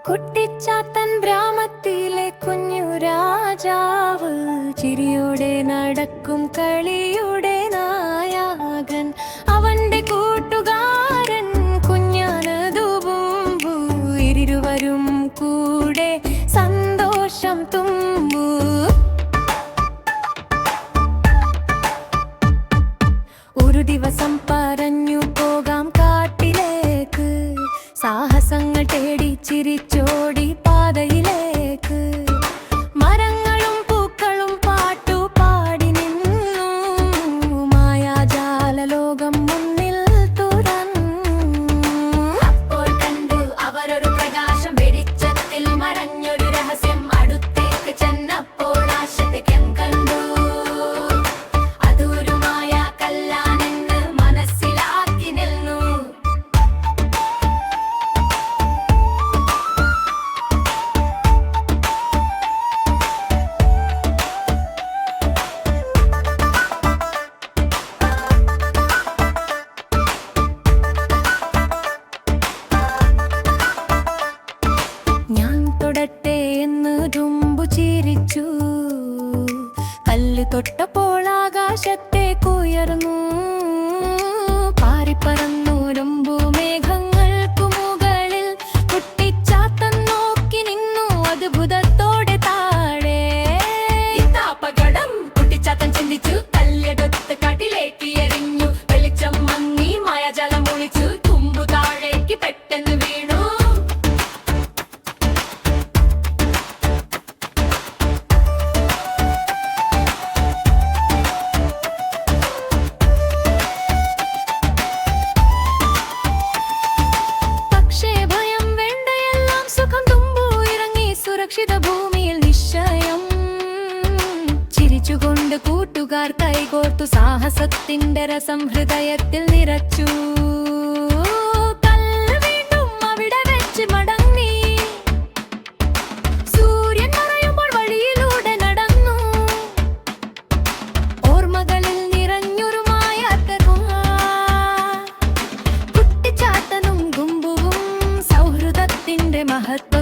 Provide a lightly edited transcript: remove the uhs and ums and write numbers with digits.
കുട്ടിച്ചാത്തൻ ഗ്രാമത്തിലെ കുഞ്ഞു രാജാവ്, ചിരിയോടെ നടക്കും കളിയുടെ നായകൻ. അവന്റെ കൂട്ടുകാരൻ കുഞ്ഞാനതുമ്പു, ഇരുവരും കൂടെ സന്തോഷം തുമ്പു. ഒരു ദിവസം പറഞ്ഞു പോകാം കാട്ടിലേക്ക്, സാഹസങ്ങൾ തേടി ചിരിച്ചോടി പാതയിലേക്ക്. മരങ്ങളും പൂക്കളും പാട്ടുപാടി നിന്നു, മായാജാല ലോകം മുന്നിൽ തുറന്നു. അപ്പോൾ കണ്ടു അവരൊരു പ്രകാശം, വെളിച്ചത്തിൽ മറഞ്ഞൊരു രഹസ്യം. അടുത്തേക്ക് ചെന്നപ്പോൾ ആശ്ചര്യം കണ്ടു, അതൊരു മായാക്കല്ലാനെന്ന് മനസ്സിലാക്കി നിന്നു. ഞാൻ തൊടട്ടെ എന്ന് തുമ്പു ചിരിച്ചു, കല്ല് തൊട്ടപ്പോൾ ആകാശത്തേക്കുയർന്നു. പാറിപ്പറന്നു തുമ്പു മേഘങ്ങൾക്കു മുകളിൽ, കുട്ടിച്ചാത്തൻ നോക്കി നിന്നു അത്ഭുതത്തോടെ താഴെ. അപകടം കുട്ടിച്ചാത്തൻ ചിന്തിച്ചു, കല്ലെടുത്ത് കാട്ടിലേക്ക് എറിഞ്ഞു. വെളിച്ചം മങ്ങി മായാജാലം ഒളിച്ചു, തുമ്പു താഴേക്ക് പെട്ടെന്ന് വീണു. സുരക്ഷിത ഭൂമിയിൽ നിശ്ചയം, ചിരിച്ചുകൊണ്ട് കൂട്ടുകാർ കൈകോർത്തു. സാഹസത്തിന്റെ രസം ഹൃദയത്തിൽ നിറച്ചു. കല്ല് വീണ്ടും അവിടെ വെച്ച് മടങ്ങി, സൂര്യൻ മറയുമ്പോൾ വഴിയിലൂടെ നടന്നു. ഓർമ്മകളിൽ നിറഞ്ഞൊരു മായാത്തരും, കുട്ടിച്ചാത്തനും തുമ്പുവും സൗഹൃദത്തിന്റെ മഹത്വം.